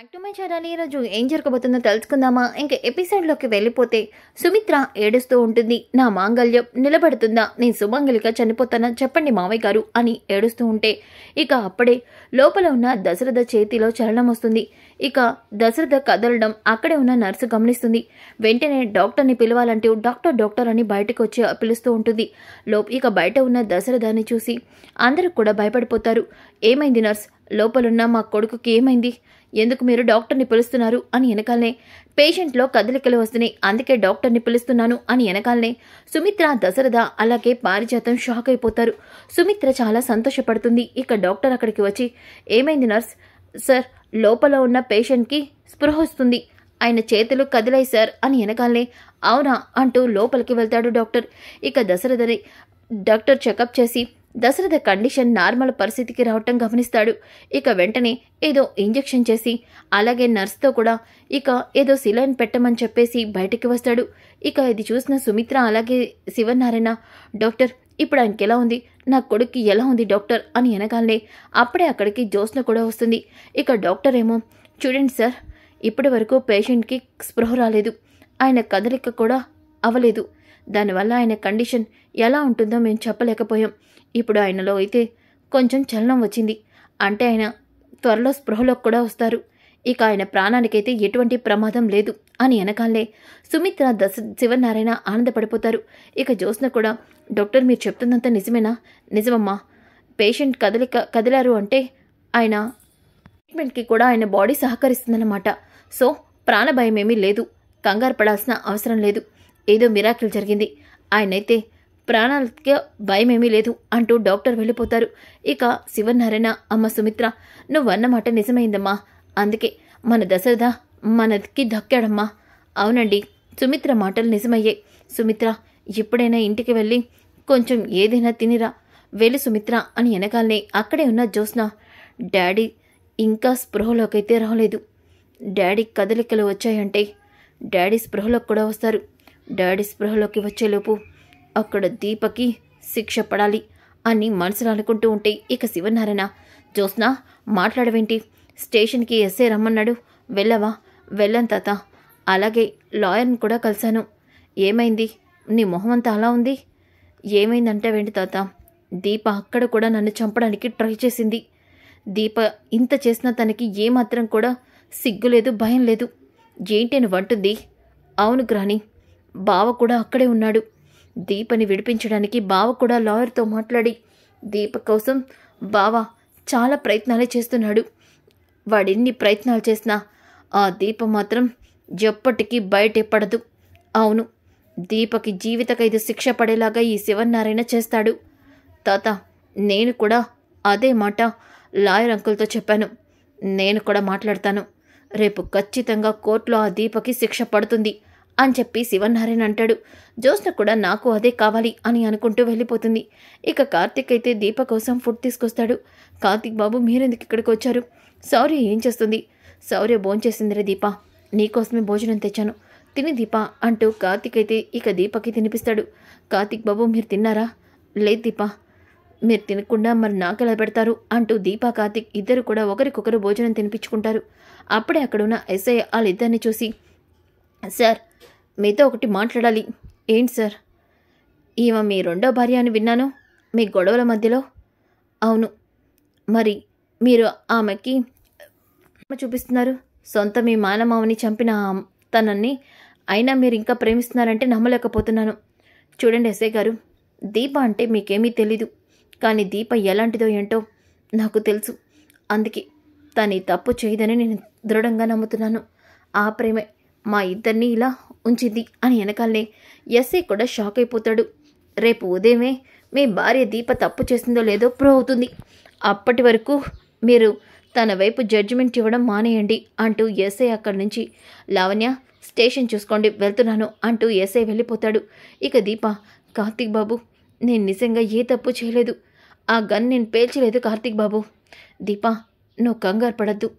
Back to my channel. ఈరోజు ఏం జరగబోతుందో తెలుసుకుందామా? ఇంక ఎపిసోడ్లోకి వెళ్ళిపోతే సుమిత్ర ఏడుస్తూ ఉంటుంది. నా మాంగళ్యం నిలబడుతుందా? నేను సుమంగలిగా చనిపోతానా? చెప్పండి మావయ్య గారు అని ఏడుస్తూ ఉంటే ఇక అప్పుడే లోపల ఉన్న దశరథ చేతిలో చలనం వస్తుంది. ఇక దశరథ కదలడం అక్కడే ఉన్న నర్సు గమనిస్తుంది. వెంటనే డాక్టర్ని పిలవాలంటూ డాక్టర్ అని బయటకు వచ్చి పిలుస్తూ ఉంటుంది. ఇక బయట ఉన్న దశరథాన్ని చూసి అందరూ కూడా భయపడిపోతారు. ఏమైంది నర్స్? లోపలున్న మా కొడుకుకి ఏమైంది? ఎందుకు మీరు డాక్టర్ని పిలుస్తున్నారు అని వెనకాలనే పేషెంట్లో కదలికలు వస్తున్నాయి, అందుకే డాక్టర్ని పిలుస్తున్నాను అని వెనకాలనే సుమిత్ర, దశరథ అలాగే పారిజాతం షాక్ అయిపోతారు. సుమిత్ర చాలా సంతోషపడుతుంది. ఇక డాక్టర్ అక్కడికి వచ్చి ఏమైంది నర్స్? సార్, లోపల ఉన్న పేషెంట్కి స్పృహ వస్తుంది, ఆయన చేతులు కదిలాయి సార్ అని వెనకాలనే అవునా అంటూ లోపలికి వెళ్తాడు డాక్టర్. ఇక దశరథని డాక్టర్ చెకప్ చేసి దశరథ కండిషన్ నార్మల్ పరిస్థితికి రావటం గమనిస్తాడు. ఇక వెంటనే ఏదో ఇంజెక్షన్ చేసి అలాగే నర్స్తో కూడా ఇక ఏదో సిలైన్ పెట్టమని చెప్పేసి బయటికి వస్తాడు. ఇక ఇది చూసిన సుమిత్ర అలాగే శివనారాయణ, డాక్టర్ ఇప్పుడు ఆయనకి ఎలా ఉంది? నా కొడుక్కి ఎలా ఉంది డాక్టర్ అని వెనకాలనే అప్పుడే అక్కడికి జ్యోత్స్న కూడా వస్తుంది. ఇక డాక్టర్ ఏమో చూడండి సార్, ఇప్పటి వరకు పేషెంట్కి స్పృహ రాలేదు, ఆయన కదలిక కూడా అవ్వలేదు, దానివల్ల ఆయన కండిషన్ ఎలా ఉంటుందో మేము చెప్పలేకపోయాం. ఇప్పుడు ఆయనలో అయితే కొంచెం చలనం వచ్చింది, అంటే ఆయన త్వరలో స్పృహలోకి కూడా వస్తారు, ఇక ఆయన ప్రాణానికైతే ఎటువంటి ప్రమాదం లేదు అని వెనకాలే సుమిత్ర, శివనారాయణ ఆనందపడిపోతారు. ఇక జ్యోత్స్న కూడా డాక్టర్ మీరు చెప్తున్నంత నిజమేనా? నిజమమ్మా, పేషెంట్ కదిలారు అంటే ఆయన ట్రీట్మెంట్కి కూడా ఆయన బాడీ సహకరిస్తుందన్నమాట. సో ప్రాణభయం ఏమీ లేదు, కంగారు పడాల్సిన అవసరం లేదు, ఏదో మిరాకిల్ జరిగింది, ఆయనైతే ప్రాణాలకి భయమేమీ లేదు అంటూ డాక్టర్ వెళ్ళిపోతారు. ఇక శివనారాయణ, అమ్మ సుమిత్ర, నువ్వన్నమాట నిజమైందమ్మా, అందుకే మన దశరథ మనకి దక్కాడమ్మా. అవునండి, సుమిత్ర మాటలు నిజమయ్యాయి. సుమిత్ర, ఎప్పుడైనా ఇంటికి వెళ్ళి కొంచెం ఏదైనా తినిరా, వెళ్ళి సుమిత్ర అని వెనకాలనే అక్కడే ఉన్న జ్యోత్స్న, డాడీ ఇంకా స్పృహలోకైతే రాలేదు, డాడీ కదలికలు వచ్చాయంటే డాడీ స్పృహలోకి కూడా వస్తారు, డాడీ స్పృహలోకి వచ్చేలోపు అక్కడ దీపకి శిక్ష పడాలి అని మనసులో అనుకుంటూ ఉంటే ఇక శివనారాయణ, జ్యోత్స్న మాట్లాడవేంటి? స్టేషన్కి ఎస్ఐ రమ్మన్నాడు, వెళ్ళవా? వెళ్ళాను తాత, అలాగే లాయర్ని కూడా కలిశాను. ఏమైంది? నీ మొహం అంతా అలా ఉంది, ఏమైందంటావేంటి తాత? దీప అక్కడ కూడా నన్ను చంపడానికి ట్రై చేసింది. దీప ఇంత చేసినా తనకి ఏమాత్రం కూడా సిగ్గు లేదు, భయం లేదు. ఏంటి నువ్వు అంటుంది? అవును గ్రాని, బావ కూడా అక్కడే ఉన్నాడు. దీపని విడిపించడానికి బావ కూడా లాయర్తో మాట్లాడి దీప కోసం బావ చాలా ప్రయత్నాలే చేస్తున్నాడు. వాడెన్ని ప్రయత్నాలు చేసినా ఆ దీప మాత్రం ఎప్పటికీ బయటే పడదు. అవును, దీపకి జీవిత ఖైదు శిక్ష పడేలాగా ఈ శివనారాయణ చేస్తాడు. తాత, నేను కూడా అదే మాట లాయర్ అంకుల్తో చెప్పాను, నేను కూడా మాట్లాడతాను, రేపు ఖచ్చితంగా కోర్టులో ఆ దీపకి శిక్ష పడుతుంది అని చెప్పి శివనారాయణ అంటాడు. జ్యోత్స్న కూడా నాకు అదే కావాలి అని అనుకుంటూ వెళ్ళిపోతుంది. ఇక కార్తిక్ అయితే దీప కోసం ఫుడ్ తీసుకొస్తాడు. కార్తిక్ బాబు, మీరెందుకు ఇక్కడికి వచ్చారు? శౌర్య ఏం చేస్తుంది? శౌర్య భోంచేసిందిరే దీప, నీకోసమే భోజనం తెచ్చాను, తిని దీప అంటూ కార్తిక్ అయితే ఇక దీపకి తినిపిస్తాడు. కార్తిక్ బాబు, మీరు తిన్నారా? లేదు దీప, మీరు తినకుండా మరి నాకెలా పెడతారు అంటూ దీప, కార్తిక్ ఇద్దరు కూడా ఒకరికొకరు భోజనం తినిపించుకుంటారు. అప్పుడే అక్కడున్న ఎస్ఐ వాళ్ళిద్దరిని చూసి, సార్, మీతో ఒకటి మాట్లాడాలి. ఏంటి సార్? ఈమె మీ రెండో భార్య అని విన్నాను, మీ గొడవల మధ్యలో. అవును, మరి మీరు ఆమెకి చూపిస్తున్నారు, సొంత మీ మానమావని చంపిన తనని, అయినా మీరు ఇంకా ప్రేమిస్తున్నారంటే నమ్మలేకపోతున్నాను. చూడండి ఎస్ఐ గారు, దీప అంటే మీకేమీ తెలీదు, కానీ దీప ఎలాంటిదో ఏంటో నాకు తెలుసు, అందుకే తను తప్పు చేయదని నేను దృఢంగా నమ్ముతున్నాను. ఆ ప్రేమే మా ఇద్దరిని ఇలా ఉంచింది అని వెనకాలనే ఎస్ఐ కూడా షాక్ అయిపోతాడు. రేపు ఉదయమే మీ భార్య దీప తప్పు చేసిందో లేదో ప్రూవ్ అవుతుంది, అప్పటి వరకు మీరు తన వైపు జడ్జిమెంట్ ఇవ్వడం మానేయండి అంటూ ఎస్ఐ అక్కడి నుంచి, లావణ్య స్టేషన్ చూసుకోండి, వెళ్తున్నాను అంటూ ఎస్ఐ వెళ్ళిపోతాడు. ఇక దీప, కార్తిక్ బాబు, నేను నిజంగా ఏ తప్పు చేయలేదు, ఆ గన్ నేను పేల్చలేదు కార్తిక్ బాబు. దీప, నువ్వు కంగారు పడద్దు,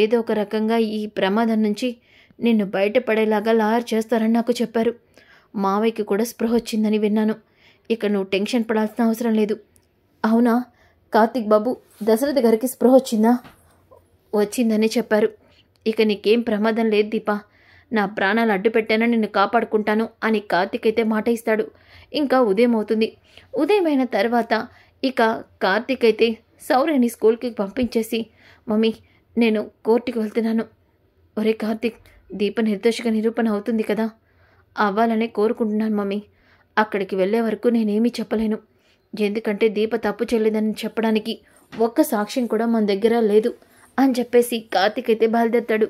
ఏదో ఒక రకంగా ఈ ప్రమాదం నుంచి నిన్ను బయటపడేలాగా లాయర్ చేస్తారని నాకు చెప్పారు. మావయ్యకి కూడా స్పృహ వచ్చిందని విన్నాను, ఇక నువ్వు టెన్షన్ పడాల్సిన అవసరం లేదు. అవునా కార్తిక్ బాబు, దశరథ గారికి స్పృహ వచ్చిందా? వచ్చిందని చెప్పారు, ఇక నీకేం ప్రమాదం లేదు దీపా, నా ప్రాణాలు అడ్డు పెట్టానని నిన్ను కాపాడుకుంటాను అని కార్తీక్ అయితే మాట ఇస్తాడు. ఇంకా ఉదయం అవుతుంది. ఉదయమైన తర్వాత ఇక కార్తీక్ అయితే శౌర్యని స్కూల్కి పంపించేసి, మమ్మీ నేను కోర్టుకి వెళ్తున్నాను. ఒరే కార్తీక్, దీప నిర్దోషిగా నిరూపణ అవుతుంది కదా, అవ్వాలనే కోరుకుంటున్నాను మమ్మీ. అక్కడికి వెళ్ళే వరకు నేనేమీ చెప్పలేను, ఎందుకంటే దీప తప్పు చేయలేదని చెప్పడానికి ఒక్క సాక్ష్యం కూడా మన దగ్గర లేదు అని చెప్పేసి కార్తీక్ అయితే బయలుదేరుతాడు.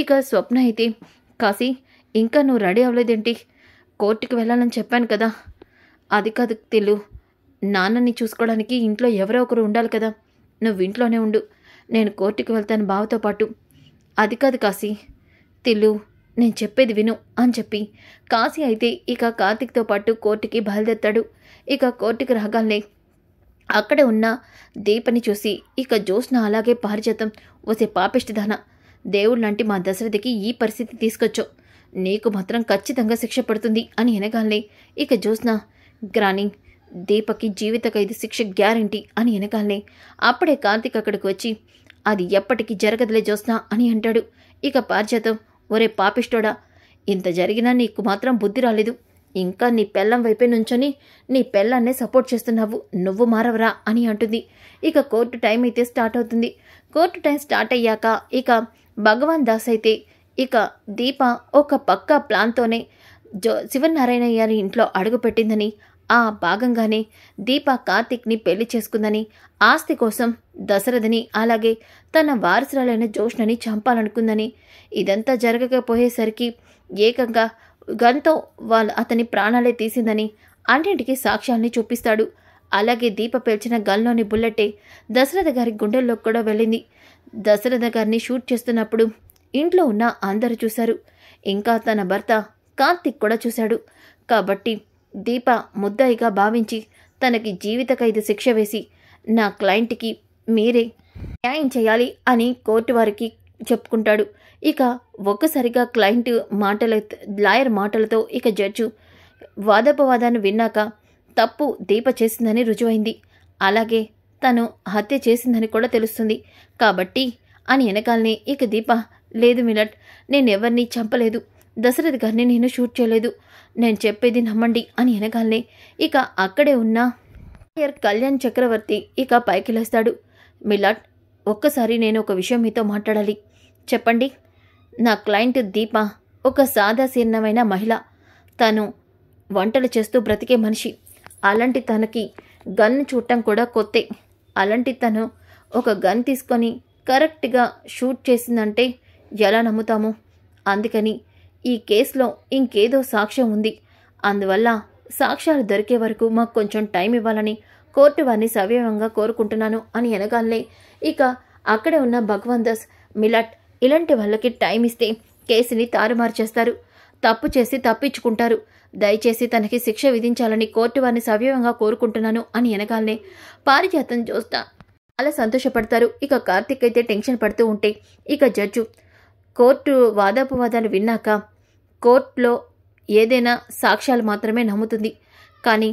ఇక స్వప్న అయితే, కాశీ ఇంకా నువ్వు రెడీ అవ్వలేదేంటి? కోర్టుకి వెళ్ళాలని చెప్పాను కదా. అది కాదు తిల్లు, నాన్నని చూసుకోవడానికి ఇంట్లో ఎవరో ఒకరు ఉండాలి కదా, నువ్వు ఇంట్లోనే ఉండు, నేను కోర్టుకి వెళ్తాను బావతో పాటు. అది కాదు కాశీ, తిల్లు నేను చెప్పేది విను అని చెప్పి కాశీ అయితే ఇక కార్తీక్తో పాటు కోర్టుకి బయలుదేరుతాడు. ఇక కోర్టుకి రాగానే అక్కడే ఉన్న దీపని చూసి ఇక జ్యోత్స్న అలాగే పారిజాతం, వసే పాపిష్టిదాన, దేవుళ్ళంటి మా దశరథికి ఈ పరిస్థితి తీసుకొచ్చో, నీకు మాత్రం ఖచ్చితంగా శిక్ష పడుతుంది అని అనగానే ఇక జ్యోత్స్న, గ్రాని దీపకి జీవిత ఖైదు శిక్ష గ్యారంటీ అని అనగానే అప్పుడే కార్తీక్ అక్కడికి వచ్చి, అది ఎప్పటికీ జరగదులే జ్యోత్స్న అని అంటాడు. ఇక పారిజాతం, ఒరే పాపిష్టోడా, ఇంత జరిగినా నీకు మాత్రం బుద్ధి రాలేదు, ఇంకా నీ పెళ్ళం వైపే నుంచొని నీ పెళ్ళాన్నే సపోర్ట్ చేస్తున్నావు, నువ్వు మారవరా అని అంటుంది. ఇక కోర్టు టైం అయితే స్టార్ట్ అవుతుంది. కోర్టు టైం స్టార్ట్ అయ్యాక ఇక భగవాన్ దాస్ అయితే ఇక దీప ఒక పక్కా ప్లాన్తోనే శివనారాయణ గారి ఇంట్లో అడుగుపెట్టిందని, ఆ భాగంగానే దీప కార్తీక్ని పెళ్లి చేసుకుందని, ఆస్తి కోసం దశరథని అలాగే తన వారసురాలైన జ్యోత్స్నని చంపాలనుకుందని, ఇదంతా జరగకపోయేసరికి ఏకంగా గన్తో అతని ప్రాణాలే తీసిందని అన్నింటికీ సాక్ష్యాల్ని చూపిస్తాడు. అలాగే దీప పేల్చిన గన్లోని బుల్లెట్టే దశరథ గారి గుండెల్లోకి కూడా వెళ్ళింది. దశరథ గారిని షూట్ చేస్తున్నప్పుడు ఇంట్లో ఉన్న అందరూ చూశారు, ఇంకా తన భర్త కార్తీక్ కూడా చూశాడు. కాబట్టి దీప ముద్దాయిగా భావించి తనకి జీవిత ఖైదు శిక్ష వేసి నా క్లయింట్కి మీరే న్యాయం చేయాలి అని కోర్టు వారికి చెప్పుకుంటాడు. ఇక ఒక్కసారిగా క్లయింట్ లాయర్ మాటలతో ఇక జడ్జు వాదోపవాదాన్ని విన్నాక తప్పు దీప చేసిందని రుజువైంది, అలాగే తను హత్య చేసిందని కూడా తెలుస్తుంది కాబట్టి అని వెనకాలనే ఇక దీప, లేదు మిలట్, నేనెవరిని చంపలేదు, దశరథ్ గారిని నేను షూట్ చేయలేదు, నేను చెప్పేది నమ్మండి అని వెనకాలనే ఇక అక్కడే ఉన్న కళ్యాణ్ చక్రవర్తి ఇక పైకి లేస్తాడు. మిలాట్, ఒక్కసారి నేను ఒక విషయం మీతో మాట్లాడాలి, చెప్పండి. నా క్లయింట్ దీప ఒక సాదాసీనమైన మహిళ, తను వంటలు చేస్తూ బ్రతికే మనిషి, అలాంటి తనకి గన్ చూడటం కూడా కొత్తే, అలాంటి తను ఒక గన్ తీసుకొని కరెక్ట్గా షూట్ చేసిందంటే ఎలా నమ్ముతాము? అందుకని ఈ కేసులో ఇంకేదో సాక్ష్యం ఉంది, అందువల్ల సాక్ష్యాలు దొరికే వరకు మాకు కొంచెం టైం ఇవ్వాలని కోర్టు వారిని సవ్యంగా కోరుకుంటున్నాను అని అనగానే ఇక అక్కడే ఉన్న భగవాన్ దాస్, మిలాట్, ఇలాంటి వాళ్ళకి టైం ఇస్తే కేసుని తారుమారు చేస్తారు, తప్పు చేసి తప్పించుకుంటారు, దయచేసి తనకి శిక్ష విధించాలని కోర్టు వారిని సవ్యంగా కోరుకుంటున్నాను అని అనగానే పారిజాతం చూస్తా చాలా సంతోషపడతారు. ఇక కార్తీక్ అయితే టెన్షన్ పడుతూ ఉంటే ఇక జడ్జు కోర్టు వాదోపవాదాలు విన్నాక కోర్టులో ఏదైనా సాక్ష్యాలు మాత్రమే నమ్ముతుంది, కానీ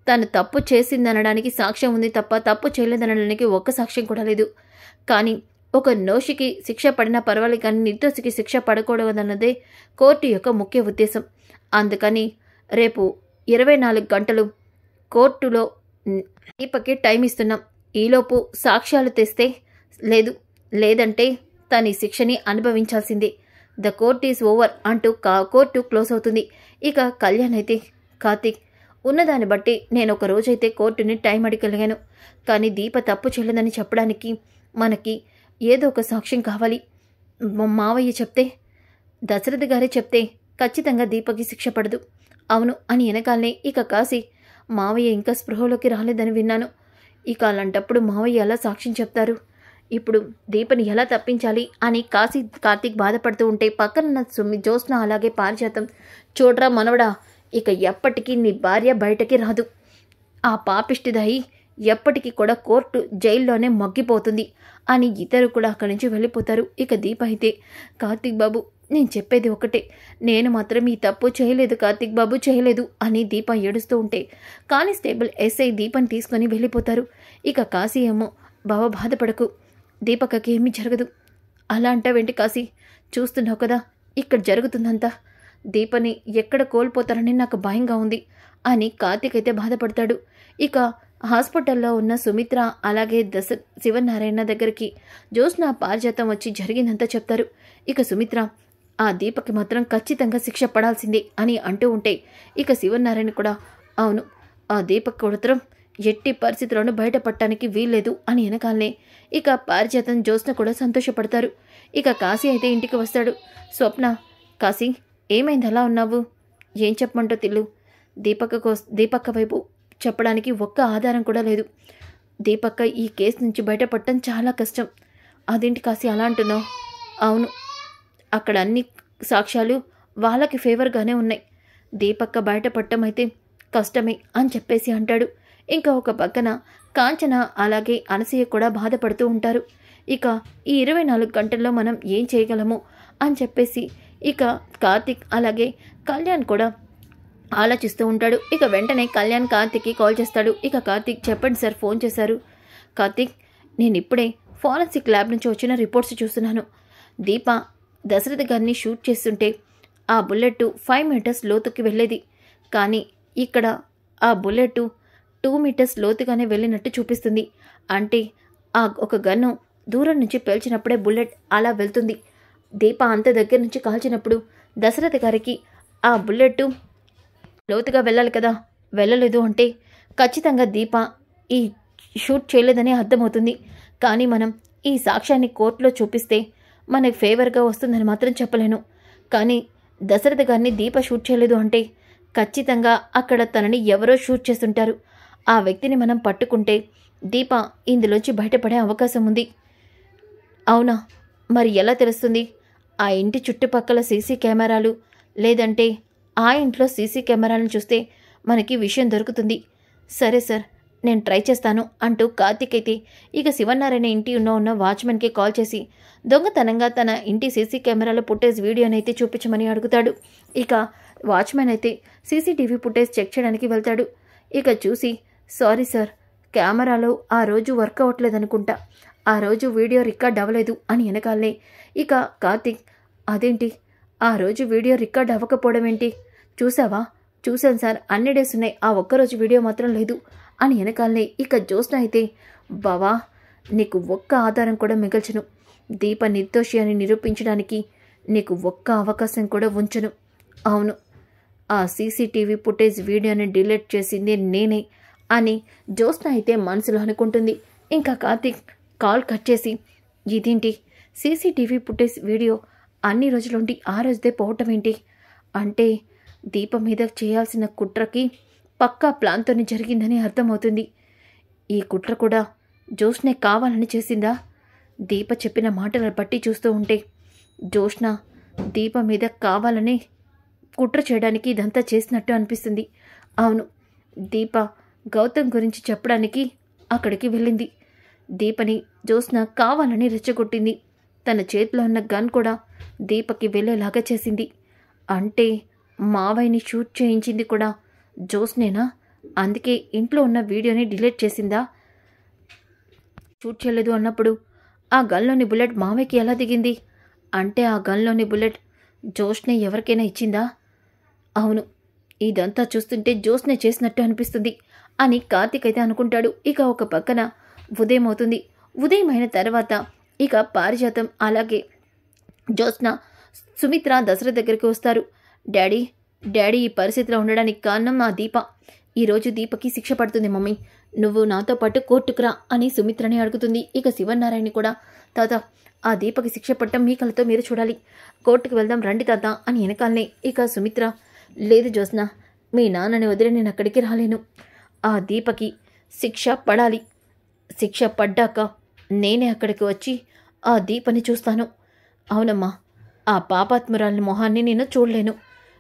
తను తప్పు చేసిందనడానికి సాక్ష్యం ఉంది తప్ప తప్పు చేయలేదనడానికి ఒక్క సాక్ష్యం కూడా లేదు. కానీ ఒక దోషికి శిక్ష పడినా పర్వాలేదు, కానీ నిర్దోషికి శిక్ష పడకూడదన్నదే కోర్టు యొక్క ముఖ్య ఉద్దేశం. అందుకని రేపు 24 గంటలు కోర్టులో దీపకి టైం ఇస్తున్నాం, ఈలోపు సాక్ష్యాలు తెస్తే లేదంటే తన శిక్షని అనుభవించాల్సిందే, ద కోర్ట్ ఈజ్ ఓవర్ అంటూ కోర్టు క్లోజ్ అవుతుంది. ఇక కళ్యాణ్ అయితే, కార్తీక్, ఉన్నదాన్ని బట్టి నేను ఒక రోజైతే కోర్టుని టైం అడగలిగాను, కానీ దీప తప్పు చేయలేదని చెప్పడానికి మనకి ఏదో ఒక సాక్ష్యం కావాలి. మావయ్య చెప్తే, దశరథ గారే చెప్తే ఖచ్చితంగా దీపకి శిక్ష పడదు. అవును అని వెనకాలనే ఇక కాశీ, మావయ్య ఇంకా స్పృహలోకి రాలేదని విన్నాను, ఇక అలాంటప్పుడు మావయ్య ఎలా సాక్ష్యం చెప్తారు, ఇప్పుడు దీపని ఎలా తప్పించాలి అని కార్తీక్ బాధపడుతూ ఉంటే పక్కన జ్యోత్స్న అలాగే పారిజాతం, చూడరా మనవడా, ఇక ఎప్పటికీ నీ భార్య బయటకి రాదు, ఆ పాపిష్టిదాయి ఎప్పటికీ కూడా కోర్టు జైల్లోనే మగ్గిపోతుంది అని ఇద్దరు కూడా అక్కడి నుంచి వెళ్ళిపోతారు. ఇక దీప అయితే, కార్తీక్ బాబు నేను చెప్పేది ఒకటే, నేను మాత్రం ఈ తప్పు చేయలేదు కార్తీక్ బాబు, చేయలేదు అని దీప ఏడుస్తూ ఉంటే కానిస్టేబుల్ ఎస్ఐ దీపని తీసుకొని వెళ్ళిపోతారు. ఇక కాశీ ఏమో, బావ బాధపడకు, దీపకకి ఏమీ జరగదు, అలా అంటావేంటి కాశీ? చూస్తున్నావు కదా ఇక్కడ జరుగుతుందంతా. దీపని ఎక్కడ కోల్పోతారని నాకు భయంగా ఉంది అని కార్తీక్ అయితే బాధపడతాడు. ఇక హాస్పిటల్లో ఉన్న సుమిత్ర అలాగే శివనారాయణ దగ్గరికి జ్యోత్స్న పారిజాతం వచ్చి జరిగిందంతా చెప్తారు. ఇక సుమిత్ర ఆ దీపకి మాత్రం ఖచ్చితంగా శిక్ష పడాల్సిందే అని అంటూ ఉంటే ఇక శివనారాయణ కూడా అవును, ఆ దీపక్ మాత్రం ఎట్టి పరిస్థితుల్లోనూ బయటపడటానికి వీల్లేదు అని వెనకాలనే ఇక పారిజాతం జ్యోత్స్న కూడా సంతోషపడతారు. ఇక కాశీ అయితే ఇంటికి వస్తాడు. స్వప్న, కాశీ ఏమైంది అలా ఉన్నావు? ఏం చెప్పమంటో తిల్లు. దీపక్క వైపు చెప్పడానికి ఒక్క ఆధారం కూడా లేదు. దీపక్క ఈ కేసు నుంచి బయటపడటం చాలా కష్టం. అదేంటి కాశీ అలా అంటున్నావు? అవును, అక్కడ అన్ని సాక్ష్యాలు వాళ్ళకి ఫేవర్గానే ఉన్నాయి. దీపక్క బయటపడటం అయితే కష్టమే అని చెప్పేసి అంటాడు. ఇంకా ఒక పక్కన కాంచన అలాగే అనసూయ కూడా బాధపడుతూ ఉంటారు. ఇక ఈ 24 గంటల్లో మనం ఏం చేయగలము అని చెప్పేసి ఇక కార్తీక్ అలాగే కళ్యాణ్ కూడా ఆలోచిస్తూ ఉంటాడు. ఇక వెంటనే కళ్యాణ్ కార్తీక్కి కాల్ చేస్తాడు. ఇక కార్తీక్, చెప్పండి సార్, ఫోన్ చేశారు. కార్తీక్, నేను ఇప్పుడే ఫారెన్సిక్ ల్యాబ్ నుంచి వచ్చిన రిపోర్ట్స్ చూస్తున్నాను. దీప దశరథ గారిని షూట్ చేస్తుంటే ఆ బుల్లెట్ 5 మీటర్స్ లోతుకి వెళ్ళేది. కానీ ఇక్కడ ఆ బుల్లెట్ 2 మీటర్స్ లోతుగానే వెళ్ళినట్టు చూపిస్తుంది. అంటే ఆ ఒక గన్ను దూరం నుంచి పేల్చినప్పుడే బుల్లెట్ అలా వెళ్తుంది. దీప అంత దగ్గర నుంచి కాల్చినప్పుడు దశరథ గారికి ఆ బుల్లెట్ లోతుగా వెళ్ళాలి కదా, వెళ్ళలేదు అంటే ఖచ్చితంగా దీప ఈ షూట్ చేయలేదని అర్థమవుతుంది. కానీ మనం ఈ సాక్ష్యాన్ని కోర్టులో చూపిస్తే మనకు ఫేవర్గా వస్తుందని మాత్రం చెప్పలేను. కానీ దశరథ గారిని దీప షూట్ చేయలేదు అంటే ఖచ్చితంగా అక్కడ తనని ఎవరో షూట్ చేస్తుంటారు. ఆ వ్యక్తిని మనం పట్టుకుంటే దీప ఇందులోంచి బయటపడే అవకాశం ఉంది. అవునా, మరి ఎలా తెలుస్తుంది? ఆ ఇంటి చుట్టుపక్కల సీసీ కెమెరాలు లేదంటే ఆ ఇంట్లో సీసీ కెమెరాలను చూస్తే మనకి విషయం దొరుకుతుంది. సరే సార్, నేను ట్రై చేస్తాను అంటూ కార్తీక్ అయితే ఇక శివనారాయణ ఇంటి ఉన్న వాచ్మెన్కి కాల్ చేసి దొంగతనంగా తన ఇంటి సీసీ కెమెరాల ఫుటేజ్ వీడియోనైతే చూపించమని అడుగుతాడు. ఇక వాచ్మెన్ అయితే సీసీటీవీ ఫుటేజ్ చెక్ చేయడానికి వెళ్తాడు. ఇక చూసి, సారీ సార్, కెమెరాలో ఆ రోజు వర్క్ అవ్వట్లేదనుకుంటా, ఆ రోజు వీడియో రికార్డ్ అవ్వలేదు అని వెనకాలనే ఇక కార్తీక్, అదేంటి ఆ రోజు వీడియో రికార్డ్ అవ్వకపోవడం ఏంటి? చూసావా? చూశాను సార్, అన్ని డేస్ ఉన్నాయి, ఆ ఒక్కరోజు వీడియో మాత్రం లేదు అని వెనకాలనే ఇక జ్యోత్స్న అయితే, బావా నీకు ఒక్క ఆధారం కూడా మిగల్చను, దీప నిర్దోషి అని నిరూపించడానికి నీకు ఒక్క అవకాశం కూడా ఉంచను. అవును, ఆ సీసీటీవీ ఫుటేజ్ వీడియోని డిలీట్ చేసింది నేనే అని జ్యోత్స్న అయితే మనసులో అనుకుంటుంది. ఇంకా కార్తీక్ కాల్ కట్ చేసి, ఇదేంటి సీసీటీవీ ఫుటేజ్ వీడియో అన్ని రోజులుండి ఆ రోజుదే పోవటం ఏంటి? అంటే దీప మీద చేయాల్సిన కుట్రకి పక్కా ప్లాన్తోనే జరిగిందని అర్థమవుతుంది. ఈ కుట్ర కూడా జ్యోత్స్నే కావాలని చేసిందా? దీప చెప్పిన మాటలను బట్టి చూస్తూ ఉంటే జ్యోత్స్న దీప మీద కావాలని కుట్ర చేయడానికి ఇదంతా చేసినట్టు అనిపిస్తుంది. అవును, దీప గౌతమ్ గురించి చెప్పడానికి అక్కడికి వెళ్ళింది. దీపని జ్యోత్స్న కావాలని రెచ్చగొట్టింది. తన చేతిలో ఉన్న గన్ కూడా దీపకి వెళ్ళేలాగా చేసింది. అంటే మావయ్యని షూట్ చేయించింది కూడా జ్యోత్స్నేనా? అందుకే ఇంట్లో ఉన్న వీడియోని డిలీట్ చేసిందా? షూట్ చేయలేదు అన్నప్పుడు ఆ గన్లోని బుల్లెట్ మావయ్యకి ఎలా దిగింది? అంటే ఆ గన్లోని బుల్లెట్ జ్యోత్స్నే ఎవరికైనా ఇచ్చిందా? అవును, ఇదంతా చూస్తుంటే జ్యోత్స్నే చేసినట్టు అనిపిస్తుంది అని కార్తీక్ అయితే అనుకుంటాడు. ఇక ఒక పక్కన ఉదయం అవుతుంది. ఉదయం అయిన తర్వాత ఇక పారిజాతం అలాగే జ్యోత్స్న సుమిత్ర దశరథ దగ్గరికి వస్తారు. డాడీ ఈ పరిస్థితిలో ఉండడానికి కారణం ఆ దీప. ఈరోజు దీపకి శిక్ష పడుతుంది మమ్మీ, నువ్వు నాతో పాటు కోర్టుకు రా అని సుమిత్రని అడుగుతుంది. ఇక శివనారాయణ కూడా, తాత ఆ దీపకి శిక్ష పట్టడం మీ కళ్ళతో మీరు చూడాలి, కోర్టుకు వెళ్దాం రండి తాత అని వెనకాలనే ఇక సుమిత్ర, లేదు జ్యోత్స్న, మీ నాన్నని వదిలి నేను అక్కడికి రాలేను, ఆ దీపకి శిక్ష పడాలి, శిక్ష పడ్డాక నేనే అక్కడికి వచ్చి ఆ దీపని చూస్తాను. అవునమ్మా, ఆ పాపాత్మురాలి మొహాన్ని నేను చూడలేను,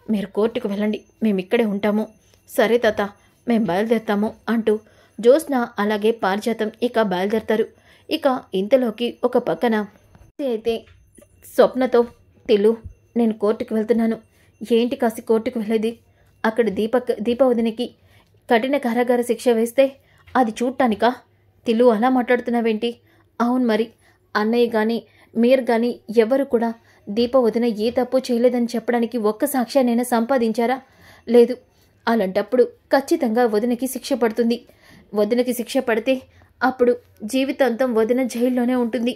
మీరు కోర్టుకు వెళ్ళండి, మేమిక్కడే ఉంటాము. సరే తాత, మేం బయలుదేరుతాము అంటూ జ్యోత్స్న అలాగే పారిజాతం ఇక బయలుదేరతారు. ఇక ఇంతలోకి ఒక పక్కన అయితే స్వప్నతో, తిల్లు నేను కోర్టుకు వెళ్తున్నాను. ఏంటి కాసి కోర్టుకు వెళ్ళేది? అక్కడ దీప వదినకి కఠిన కారాగార శిక్ష వేస్తే అది చూడటానికా? తిల్లు అలా మాట్లాడుతున్నావేంటి? అవును మరి, అన్నయ్య కానీ మీరు కానీ ఎవరు కూడా దీప వదిన ఏ తప్పు చేయలేదని చెప్పడానికి ఒక్క సాక్ష్యాన్నైనా సంపాదించారా? లేదు. అలాంటప్పుడు ఖచ్చితంగా వదినకి శిక్ష పడుతుంది. వదినకి శిక్ష పడితే అప్పుడు జీవితాంతం వదిన జైల్లోనే ఉంటుంది.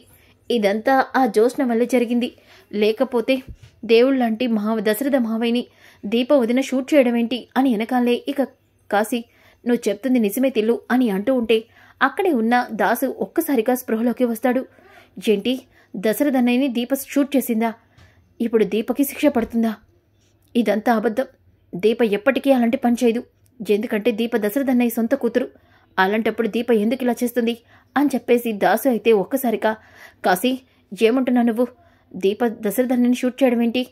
ఇదంతా ఆ జ్యోత్స్న వల్లే జరిగింది. లేకపోతే దేవుళ్ళంటి దశరథ మావయ్యని దీప వదిన షూట్ చేయడం ఏంటి అని వెనకాలే ఇక కాశీ నువ్వు చెప్తుంది నిజమే తిల్లు అని అంటూ ఉంటే అక్కడే ఉన్న దాసు ఒక్కసారిగా స్పృహలోకి వస్తాడు. ఏంటి, దశరథ అన్నయ్యని దీప షూట్ చేసిందా? ఇప్పుడు దీపకి శిక్ష పడుతుందా? ఇదంతా అబద్ధం. దీప ఎప్పటికీ అలాంటి పని చేయదు. ఎందుకంటే దీప దశరథ అన్నయ్య సొంత కూతురు. అలాంటప్పుడు దీప ఎందుకు ఇలా చేస్తుంది అని చెప్పేసి దాసు అయితే ఒక్కసారిగా కాశీ ఏమంటున్నా నువ్వు? దీప దశరథ అన్నయ్యని షూట్ చేయడం ఏంటి?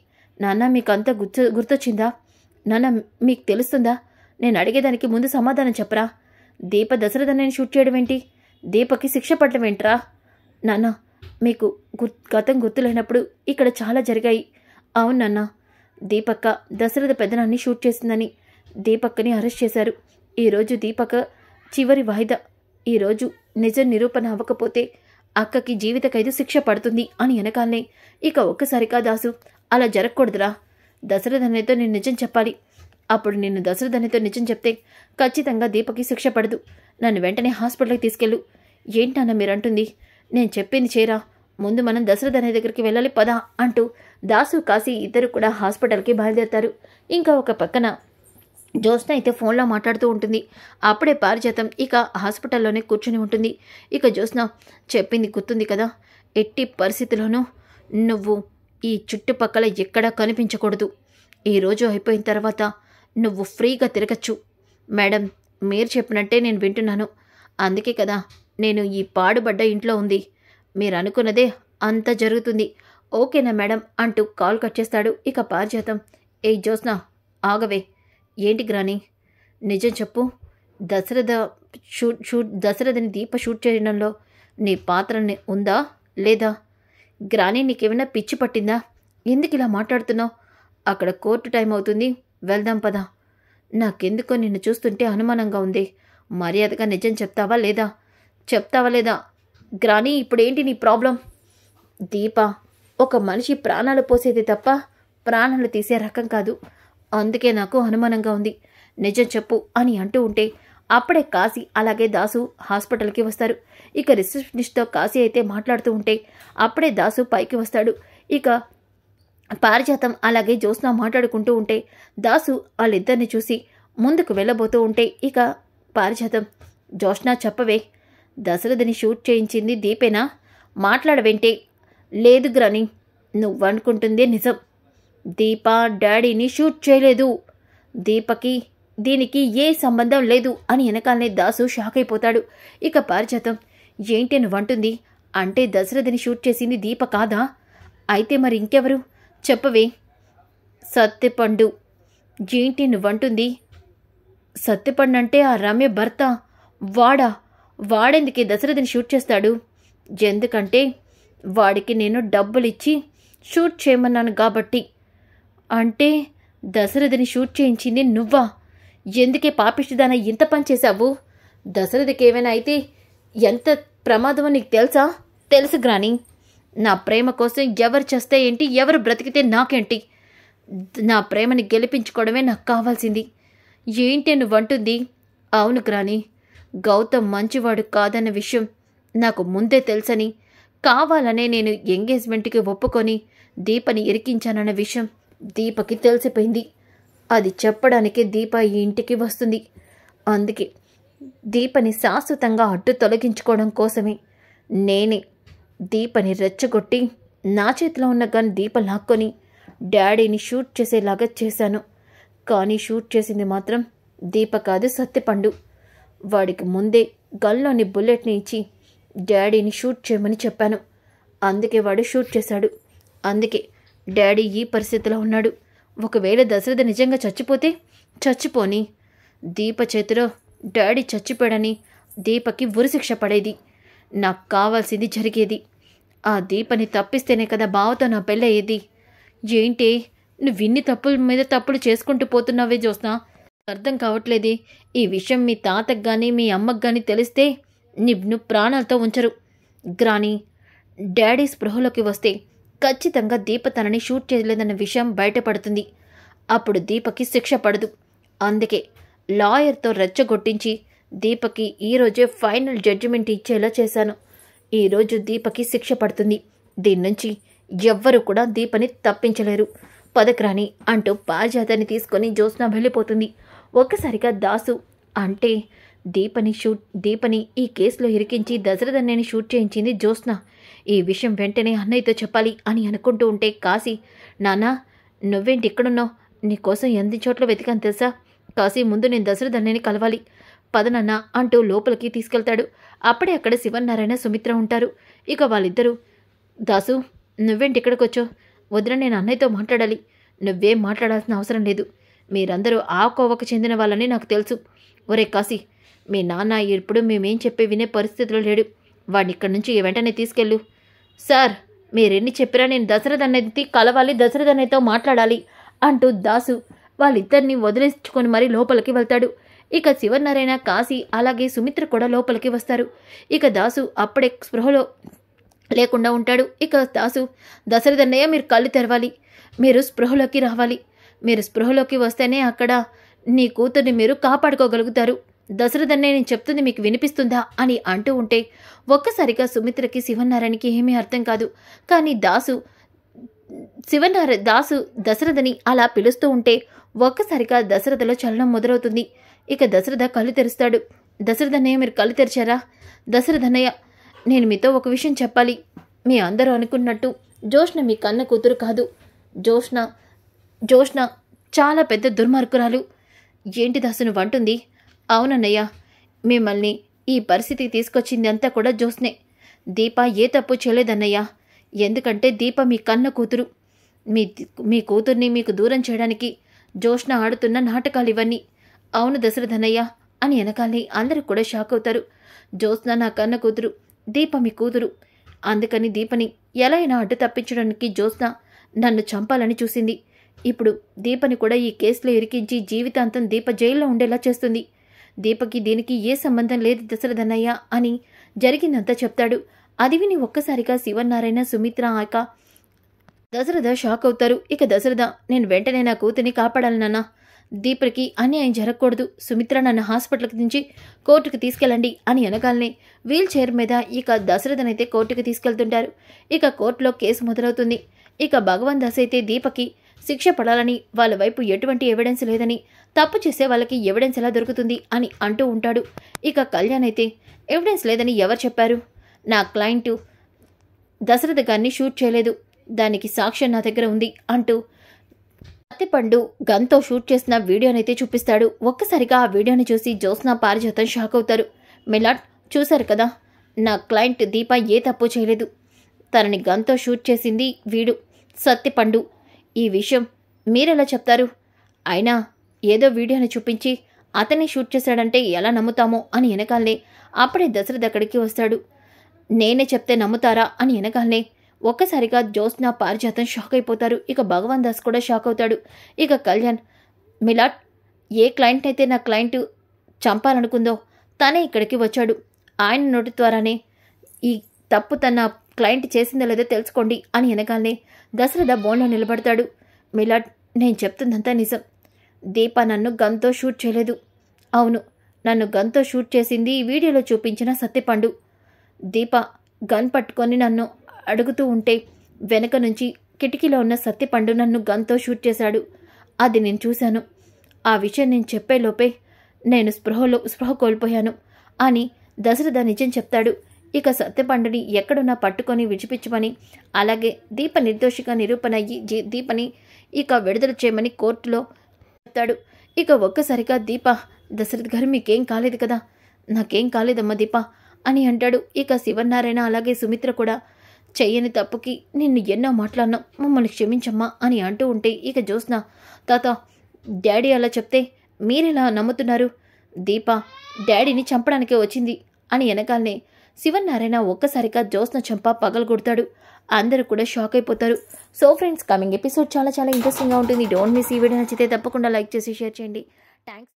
నాన్న మీకు అంతా గుర్తొచ్చిందా? నాన్న మీకు తెలుస్తుందా? నేను అడిగేదానికి ముందు సమాధానం చెప్పరా? దీప దశరథ అన్నయ్యని షూట్ చేయడం ఏంటి? దీపకి శిక్ష పడడం ఏంట్రా? నాన్న మీకు గతం గుర్తులేనప్పుడు ఇక్కడ చాలా జరిగాయి. అవును నాన్న, దీపక్క దశరథ పెద్దనాన్ని షూట్ చేసిందని దీపక్కని అరెస్ట్ చేశారు. ఈరోజు దీపక్క చివరి వాయిదా. ఈరోజు నిజం నిరూపణ అవ్వకపోతే అక్కకి జీవిత ఖైదు శిక్ష పడుతుంది అని వెనకాలనే ఇక ఒక్కసారిగా దాసు అలా జరగకూడదురా. దశరథ అన్నయ్యతో నేను నిజం చెప్పాలి. అప్పుడు నేను దశరథ అన్నయ్యతో నిజం చెప్తే ఖచ్చితంగా దీపకి శిక్ష పడదు. నన్ను వెంటనే హాస్పిటల్కి తీసుకెళ్ళు. ఏంటన్నా మీరంటుంది? నేను చెప్పింది చేరా. ముందు మనం దశరథ అన్నయ్య దగ్గరికి వెళ్ళాలి పదా అంటూ దాసు కాశీ ఇద్దరు కూడా హాస్పిటల్కి బయలుదేరుతారు. ఇంకా ఒక పక్కన జ్యోత్స్న అయితే ఫోన్లో మాట్లాడుతూ ఉంటుంది. అప్పుడే పారిజాతం ఇక హాస్పిటల్లోనే కూర్చుని ఉంటుంది. ఇక జ్యోత్స్న చెప్పింది గుర్తుంది కదా, ఎట్టి పరిస్థితుల్లోనూ నువ్వు ఈ చుట్టుపక్కల ఎక్కడా కనిపించకూడదు. ఈరోజు అయిపోయిన తర్వాత నువ్వు ఫ్రీగా తిరగచ్చు. మేడం, మీరు చెప్పినట్టే నేను వింటున్నాను. అందుకే కదా నేను ఈ పాడుబడ్డ ఇంట్లో ఉంది. మీరు అనుకున్నదే అంత జరుగుతుంది. ఓకేనా మేడం అంటూ కాల్ కట్ చేస్తాడు. ఇక పారిజాతం, ఏ జ్యోత్స్న ఆగవే. ఏంటి గ్రాని, నిజం చెప్పు. దశరథని దీప షూట్ చేయడంలో నీ పాత్ర ఉందా లేదా? గ్రాని, నీకేమైనా పిచ్చి పట్టిందా? ఎందుకు ఇలా మాట్లాడుతున్నావు? అక్కడ కోర్టు టైం అవుతుంది, వెళ్దాం పదా. నాకెందుకో నిన్ను చూస్తుంటే అనుమానంగా ఉంది. మర్యాదగా నిజం చెప్తావా లేదా? గ్రాని, ఇప్పుడేంటి నీ ప్రాబ్లం? దీప ఒక మనిషి ప్రాణాలు పోసేది తప్ప ప్రాణాలు తీసే రకం కాదు. అందుకే నాకు అనుమానంగా ఉంది. నిజం చెప్పు అని అంటూ ఉంటే అప్పుడే కాశీ అలాగే దాసు హాస్పిటల్కి వస్తారు. ఇక రిసెప్షనిస్ట్తో కాశీ అయితే మాట్లాడుతూ ఉంటే అప్పుడే దాసు పైకి వస్తాడు. ఇక పారిజాతం అలాగే జ్యోత్స్న మాట్లాడుకుంటూ ఉంటే దాసు వాళ్ళిద్దరిని చూసి ముందుకు వెళ్ళబోతూ ఉంటే ఇక పారిజాతం, జ్యోత్స్న చెప్పవే, దశరథని షూట్ చేయించింది దీపేనా? మాట్లాడవేంటే? లేదు గ్రాని, నువ్వనుకుంటుందే నిజం. దీప డాడీని షూట్ చేయలేదు. దీపకి దీనికి ఏ సంబంధం లేదు అని వెనకాలనే దాసు షాక్ అయిపోతాడు. ఇక పారిజాతం, ఏంటి నువ్వంటుంది? అంటే దశరథని షూట్ చేసింది దీప కాదా? అయితే మరి ఇంకెవరు? చెప్పవే. సత్యపండు. ఏంటి నువ్వంటుంది? సత్యపండు అంటే ఆ రమ్య భర్త. వాడెందుకే దశరథని షూట్ చేస్తాడు? ఎందుకంటే వాడికి నేను డబ్బులిచ్చి షూట్ చేయమన్నాను కాబట్టి. అంటే దశరథని షూట్ చేయించింది నువ్వా? ఎందుకే పాపిష్టిదాన ఇంత పని చేశావు? దశరథకి ఏమైనా అయితే ఎంత ప్రమాదమో నీకు తెలుసా? తెలుసు గ్రాని. నా ప్రేమ కోసం ఎవరు చేస్తే ఏంటి, ఎవరు బ్రతికితే నాకేంటి? నా ప్రేమని గెలిపించుకోవడమే నాకు కావాల్సింది. ఏంటి నువ్వంటుంది? అవును గ్రాని, గౌతమ్ మంచివాడు కాదన్న విషయం నాకు ముందే తెలుసని, కావాలనే నేను ఎంగేజ్మెంట్కి ఒప్పుకొని దీపని ఇరికించానన్న విషయం దీపకి తెలిసిపోయింది. అది చెప్పడానికే దీప ఈ ఇంటికి వస్తుంది. అందుకే దీపని శాశ్వతంగా అడ్డు తొలగించుకోవడం కోసమే నేనే దీపని రెచ్చగొట్టి నా చేతిలో ఉన్న గన్ దీప లాక్కొని డాడీని షూట్ చేసేలాగా చేశాను. కానీ షూట్ చేసింది మాత్రం దీప కాదు, సత్యపండు. వాడికి ముందే గన్లోని బుల్లెట్ని ఇచ్చి డాడీని షూట్ చేయమని చెప్పాను. అందుకే వాడు షూట్ చేశాడు. అందుకే డాడీ ఈ పరిస్థితిలో ఉన్నాడు. ఒకవేళ దశరథ నిజంగా చచ్చిపోతే చచ్చిపోని, దీప చేతిలో డాడీ చచ్చిపోయాడని దీపకి ఉరిశిక్ష పడేది. నాకు కావాల్సింది జరిగేది. ఆ దీపని తప్పిస్తేనే కదా బావతో నా పెళ్ళయ్యేది. ఏంటి నువ్విన్ని తప్పుల మీద తప్పులు చేసుకుంటూ పోతున్నావే జ్యోత్స్న? అర్థం కావట్లేదే. ఈ విషయం మీ తాతకు కానీ మీ అమ్మకు కానీ తెలిస్తే నిన్ను ప్రాణాలతో ఉంచరు. గ్రాని, డాడీ స్పృహలోకి వస్తే ఖచ్చితంగా దీప తనని షూట్ చేయలేదన్న విషయం బయటపడుతుంది. అప్పుడు దీపకి శిక్ష పడదు. అందుకే లాయర్తో రెచ్చగొట్టించి దీపకి ఈరోజే ఫైనల్ జడ్జిమెంట్ ఇచ్చేలా చేశాను. ఈరోజు దీపకి శిక్ష పడుతుంది. దీని నుంచి ఎవ్వరూ కూడా దీపని తప్పించలేరు. పదక్రాని అంటూ పారిజాతాన్ని తీసుకొని జ్యోత్స్న వెళ్ళిపోతుంది. ఒక్కసారిగా దాసు అంటే దీపని ఈ కేసులో ఇరికించి దశరథన్నని షూట్ చేయించింది జ్యోత్స్న. ఈ విషయం వెంటనే అన్నయ్యతో చెప్పాలి అని అనుకుంటూ ఉంటే కాశీ, నాన్నా నువ్వేంటి ఇక్కడున్నావు? నీకోసం ఎన్ని చోట్ల వెతికాను తెలుసా? కాశీ, ముందు నేను దశరథన్నని కలవాలి, పదనన్నా అంటూ లోపలికి తీసుకెళ్తాడు. అప్పుడే అక్కడ శివనారాయణ సుమిత్ర ఉంటారు. ఇక వాళ్ళిద్దరూ, దాసు నువ్వేంటి ఇక్కడికి వచ్చావు? వదిన, నేను అన్నయ్యతో మాట్లాడాలి. నువ్వేం మాట్లాడాల్సిన అవసరం లేదు. మీరందరూ ఆ కోవకు చెందిన వాళ్ళని నాకు తెలుసు. ఒరే కాశీ, మీ నాన్న ఇప్పుడు మేమేం చెప్పి వినే పరిస్థితిలో లేడు. వాడిని ఇక్కడి నుంచి వెంటనే తీసుకెళ్ళు. సార్, మీరెన్ని చెప్పినా నేను దశరథన్నయ్యని కలవాలి, దశరథన్నయ్యతో మాట్లాడాలి అంటూ దాసు వాళ్ళిద్దరిని వదిలేసుకొని మరీ లోపలికి వెళ్తాడు. ఇక శివనారాయణ, కాశీ అలాగే సుమిత్ర కూడా లోపలికి వస్తారు. ఇక దాసు అప్పుడే స్పృహలో లేకుండా ఉంటాడు. ఇక దాసు, దశరథన్నయ్య మీరు కళ్ళు తెరవాలి, మీరు స్పృహలోకి రావాలి. మీరు స్పృహలోకి వస్తేనే అక్కడ నీ కూతుర్ని మీరు కాపాడుకోగలుగుతారు. దశరథన్నయ్య నేను చెప్తుంది మీకు వినిపిస్తుందా అని అంటూ ఉంటే ఒక్కసారిగా సుమిత్రకి శివనారాయణకి ఏమీ అర్థం కాదు. కానీ దాసు దశరథని అలా పిలుస్తూ ఉంటే ఒక్కసారిగా దశరథలో చలనం మొదలవుతుంది. ఇక దశరథ కళ్ళు తెరుస్తాడు. దశరథన్నయ్య మీరు కళ్ళు తెరిచారా? దశరథన్నయ్య, నేను మీతో ఒక విషయం చెప్పాలి. మీ అందరూ అనుకున్నట్టు జ్యోత్స్న మీ కన్న కూతురు కాదు. జ్యోత్స్న చాలా పెద్ద దుర్మార్గురాలు. ఏంటి దాసు నువ్వు అంటుంది? అవునన్నయ్య, మిమ్మల్ని ఈ పరిస్థితికి తీసుకొచ్చింది అంతా కూడా జ్యోత్స్నే. దీప ఏ తప్పు చేయలేదన్నయ్య. ఎందుకంటే దీప మీ కన్న కూతురు. మీ కూతుర్ని మీకు దూరం చేయడానికి జ్యోత్స్న ఆడుతున్న నాటకాలు ఇవన్నీ. అవును దశరథన్నయ్య అని వెనకాలే అందరూ కూడా షాక్ అవుతారు. జ్యోత్స్న నా కన్న కూతురు, దీప మీ కూతురు. అందుకని దీపని ఎలా అయినా అడ్డు తప్పించడానికి జ్యోత్స్న నన్ను చంపాలని చూసింది. ఇప్పుడు దీపని కూడా ఈ కేసులో ఇరికించి జీవితాంతం దీప జైల్లో ఉండేలా చేస్తుంది. దీపకి దీనికి ఏ సంబంధం లేదు దశరథన్నయ్య అని జరిగిందంతా చెప్తాడు. అది విని ఒక్కసారిగా శివనారాయణ, సుమిత్ర ఆక దశరథ షాక్ అవుతారు. ఇక దశరథ, నేను వెంటనే నా కూతుర్ని కాపాడాలి నాన్న. దీపకి అన్యాయం జరగకూడదు. సుమిత్ర నన్ను హాస్పిటల్కి దించి కోర్టుకు తీసుకెళ్ళండి అని అనగానే వీల్ చైర్ మీద ఇక దశరథనైతే కోర్టుకు తీసుకెళ్తుంటారు. ఇక కోర్టులో కేసు మొదలవుతుంది. ఇక భగవాన్ దాస్ అయితే దీపకి శిక్ష పడాలని, వాళ్ళ వైపు ఎటువంటి ఎవిడెన్స్ లేదని, తప్పు చేసే వాళ్ళకి ఎవిడెన్స్ ఎలా దొరుకుతుంది అని అంటూ ఉంటాడు. ఇక కళ్యాణ్ అయితే, ఎవిడెన్స్ లేదని ఎవరు చెప్పారు? నా క్లయింటు దశరథ గారిని షూట్ చేయలేదు, దానికి సాక్ష్యం నా దగ్గర ఉంది అంటూ సత్యపండు గన్తో షూట్ చేసిన వీడియోనైతే చూపిస్తాడు. ఒక్కసారిగా ఆ వీడియోని చూసి జ్యోత్స్న, పారిజాతం షాక్ అవుతారు. మిలాట్, చూశారు కదా, నా క్లయింట్ దీప ఏ తప్పు చేయలేదు. తనని గన్తో షూట్ చేసింది వీడు సత్యపండు. ఈ విషయం మీరెలా చెప్తారు? అయినా ఏదో వీడియోని చూపించి అతన్ని షూట్ చేశాడంటే ఎలా నమ్ముతామో అని వెనకాలనే అప్పుడే దశరథ్ అక్కడికి వస్తాడు. నేనే చెప్తే నమ్ముతారా అని వెనకాలనే ఒక్కసారిగా జ్యోత్స్న, పారిజాతం షాక్ అయిపోతారు. ఇక భగవాన్ దాస్ కూడా షాక్ అవుతాడు. ఇక కళ్యాణ్, మిలాట్, ఏ క్లయింట్ అయితే నా క్లయింట్ చంపాలనుకుందో తనే ఇక్కడికి వచ్చాడు. ఆయన నోటి ద్వారానే ఈ తప్పు తన క్లయింట్ చేసిందో లేదో తెలుసుకోండి అని వెనకాలనే దశరథ బోన్లో నిలబడతాడు. మిలాట్, నేను చెప్తుందంతా నిజం. దీప నన్ను గన్తో షూట్ చేయలేదు. అవును, నన్ను గన్తో షూట్ చేసింది ఈ వీడియోలో చూపించిన సత్యపండు. దీప గన్ పట్టుకొని నన్ను అడుగుతూ ఉంటే వెనక నుంచి కిటికీలో ఉన్న సత్యపండు నన్ను గన్తో షూట్ చేశాడు. అది నేను చూశాను. ఆ విషయం నేను చెప్పేలోపే నేను స్పృహ కోల్పోయాను అని దశరథ నిజం చెప్తాడు. ఇక సత్యపండుని ఎక్కడున్నా పట్టుకొని విడిచిపించమని, అలాగే దీప నిర్దోషిగా నిరూపణ అయ్యి దీపని ఇక విడుదల చేయమని కోర్టులో చెప్తాడు. ఇక ఒక్కసారిగా దీప, దశరథ్ గారు మీకేం కాలేదు కదా? నాకేం కాలేదమ్మా దీప అని అంటాడు. ఇక శివనారాయణ అలాగే సుమిత్ర కూడా, చెయ్యని తప్పుకి నిన్ను ఎన్నో మాట్లాడినాం, మమ్మల్ని క్షమించమ్మా అని అంటూ ఉంటే ఇక జ్యోత్స్న, తాత డాడీ అలా చెప్తే మీరెలా నమ్ముతున్నారు? దీప డాడీని చంపడానికే వచ్చింది అని వెనకాలనే శివనారాయణ ఒక్కసారిగా జ్యోత్స్న చంప పగలగొడతాడు. అందరూ కూడా షాక్ అయిపోతారు. సో ఫ్రెండ్స్, కమింగ్ ఎపిసోడ్ చాలా చాలా ఇంట్రెస్టింగ్గా ఉంటుంది. Don't miss. ఈ వీడియో నచ్చితే తప్పకుండా లైక్ చేసి షేర్ చేయండి. థ్యాంక్స్.